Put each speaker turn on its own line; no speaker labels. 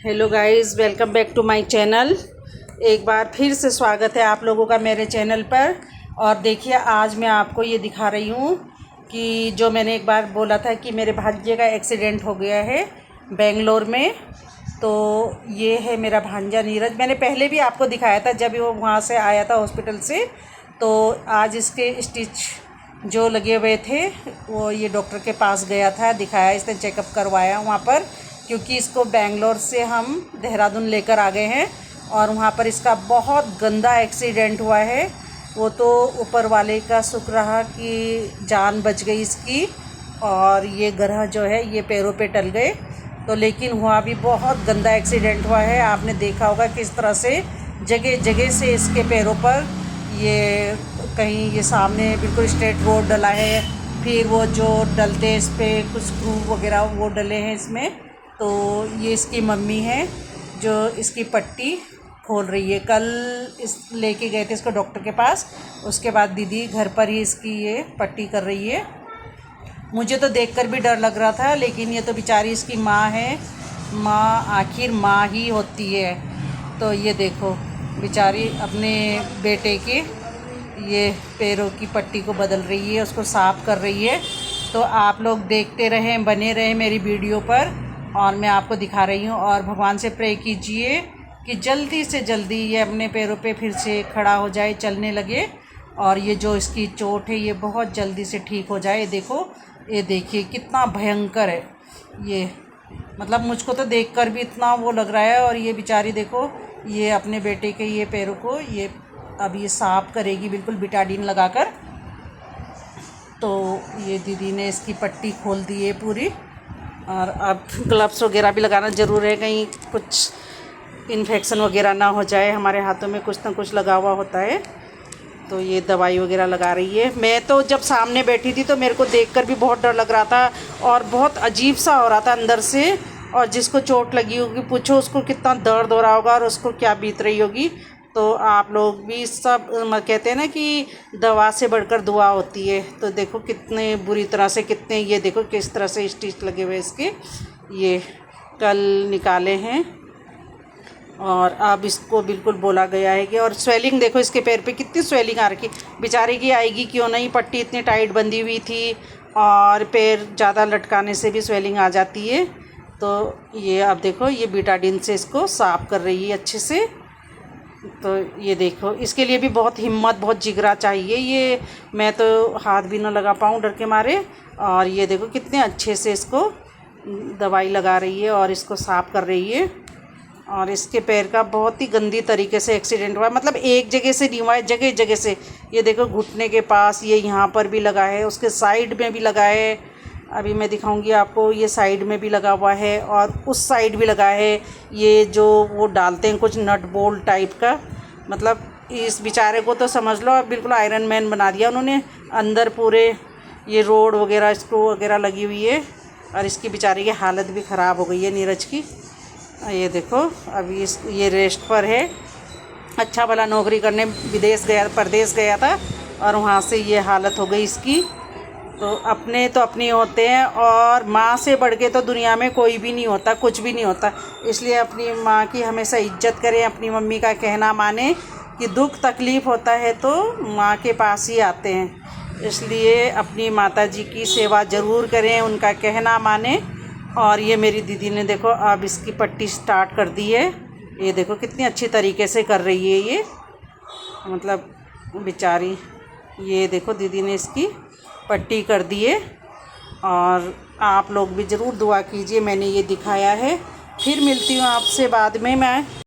Hello guys, welcome back to my channel. एक बार फिर से स्वागत है आप लोगों का मेरे चैनल पर। और देखिए, आज मैं आपको ये दिखा रही हूँ कि जो मैंने एक बार बोला था कि मेरे भांजे का एक्सीडेंट हो गया है बेंगलोर में। तो ये है मेरा भांजा नीरज। मैंने पहले भी आपको दिखाया था जब वो वहाँ से आया था हॉस्पिटल से। तो आज इसके स्टिच जो लगे हुए थे वो ये डॉक्टर के पास गया था, दिखाया, इसने चेकअप करवाया वहाँ पर, क्योंकि इसको बेंगलोर से हम देहरादून लेकर आ गए हैं और वहाँ पर इसका बहुत गंदा एक्सीडेंट हुआ है। वो तो ऊपर वाले का शुक्र रहा कि जान बच गई इसकी, और ये ग्रह जो है ये पैरों पे टल गए। तो लेकिन हुआ भी बहुत गंदा एक्सीडेंट हुआ है। आपने देखा होगा किस तरह से जगह जगह से इसके पैरों पर ये कहीं ये सामने बिल्कुल स्ट्रेट रोड डला है, फिर वो जो डलते हैं इस पर कुछ स्क्रू वगैरह वो डले हैं इसमें। तो ये इसकी मम्मी है जो इसकी पट्टी खोल रही है। कल इस लेके गए थे इसको डॉक्टर के पास, उसके बाद दीदी घर पर ही इसकी ये पट्टी कर रही है। मुझे तो देखकर भी डर लग रहा था, लेकिन ये तो बेचारी इसकी माँ है, माँ आखिर माँ ही होती है। तो ये देखो बेचारी अपने बेटे के ये पैरों की पट्टी को बदल रही है, उसको साफ़ कर रही है। तो आप लोग देखते रहें, बने रहें मेरी वीडियो पर, और मैं आपको दिखा रही हूँ। और भगवान से प्रे कीजिए कि जल्दी से जल्दी ये अपने पैरों पे फिर से खड़ा हो जाए, चलने लगे, और ये जो इसकी चोट है ये बहुत जल्दी से ठीक हो जाए। देखो, ये देखिए कितना भयंकर है ये, मतलब मुझको तो देखकर भी इतना वो लग रहा है। और ये बेचारी देखो, ये अपने बेटे के ये पैरों को ये अब ये साफ़ करेगी बिल्कुल बिटाडीन लगाकर। तो ये दीदी ने इसकी पट्टी खोल दी है पूरी, और अब ग्लव्स वगैरह भी लगाना ज़रूर है, कहीं कुछ इन्फेक्शन वगैरह ना हो जाए। हमारे हाथों में कुछ ना कुछ लगा हुआ होता है। तो ये दवाई वगैरह लगा रही है। मैं तो जब सामने बैठी थी तो मेरे को देखकर भी बहुत डर लग रहा था और बहुत अजीब सा हो रहा था अंदर से। और जिसको चोट लगी होगी पूछो उसको कितना दर्द हो रहा होगा और उसको क्या बीत रही होगी। तो आप लोग भी सब कहते हैं ना कि दवा से बढ़कर दुआ होती है। तो देखो कितने बुरी तरह से, कितने ये देखो किस तरह से स्टिच लगे हुए इसके, ये कल निकाले हैं। और अब इसको बिल्कुल बोला गया है कि, और स्वेलिंग देखो इसके पैर पे कितनी स्वेलिंग आ रखी, बेचारे की आएगी क्यों नहीं, पट्टी इतनी टाइट बंधी हुई थी और पैर ज़्यादा लटकाने से भी स्वेलिंग आ जाती है। तो ये अब देखो ये बीटाडीन से इसको साफ़ कर रही है अच्छे से। तो ये देखो इसके लिए भी बहुत हिम्मत, बहुत जिगरा चाहिए। ये मैं तो हाथ भी ना लगा पाऊँ डर के मारे। और ये देखो कितने अच्छे से इसको दवाई लगा रही है और इसको साफ़ कर रही है। और इसके पैर का बहुत ही गंदी तरीके से एक्सीडेंट हुआ है, मतलब एक जगह से नहीं हुआ है, जगह जगह से। ये देखो घुटने के पास, ये यहाँ पर भी लगा है, उसके साइड में भी लगा है। अभी मैं दिखाऊंगी आपको, ये साइड में भी लगा हुआ है और उस साइड भी लगा है। ये जो वो डालते हैं कुछ नट बोल्ट टाइप का, मतलब इस बेचारे को तो समझ लो बिल्कुल आयरन मैन बना दिया उन्होंने। अंदर पूरे ये रोड वगैरह, स्क्रू वगैरह लगी हुई है। और इसकी बेचारे की हालत भी ख़राब हो गई है नीरज की। ये देखो अभी ये रेस्ट पर है। अच्छा भला नौकरी करने विदेश गया, परदेश गया था, और वहाँ से ये हालत हो गई इसकी। तो अपने होते हैं, और माँ से बढ़ के तो दुनिया में कोई भी नहीं होता, कुछ भी नहीं होता। इसलिए अपनी माँ की हमेशा इज्जत करें, अपनी मम्मी का कहना माने कि दुख तकलीफ़ होता है तो माँ के पास ही आते हैं। इसलिए अपनी माता जी की सेवा ज़रूर करें, उनका कहना माने। और ये मेरी दीदी ने देखो अब इसकी पट्टी स्टार्ट कर दी है। ये देखो कितनी अच्छी तरीके से कर रही है ये, मतलब बेचारी। ये देखो दीदी ने इसकी पट्टी कर दी है। और आप लोग भी ज़रूर दुआ कीजिए, मैंने ये दिखाया है। फिर मिलती हूँ आपसे बाद में मैं।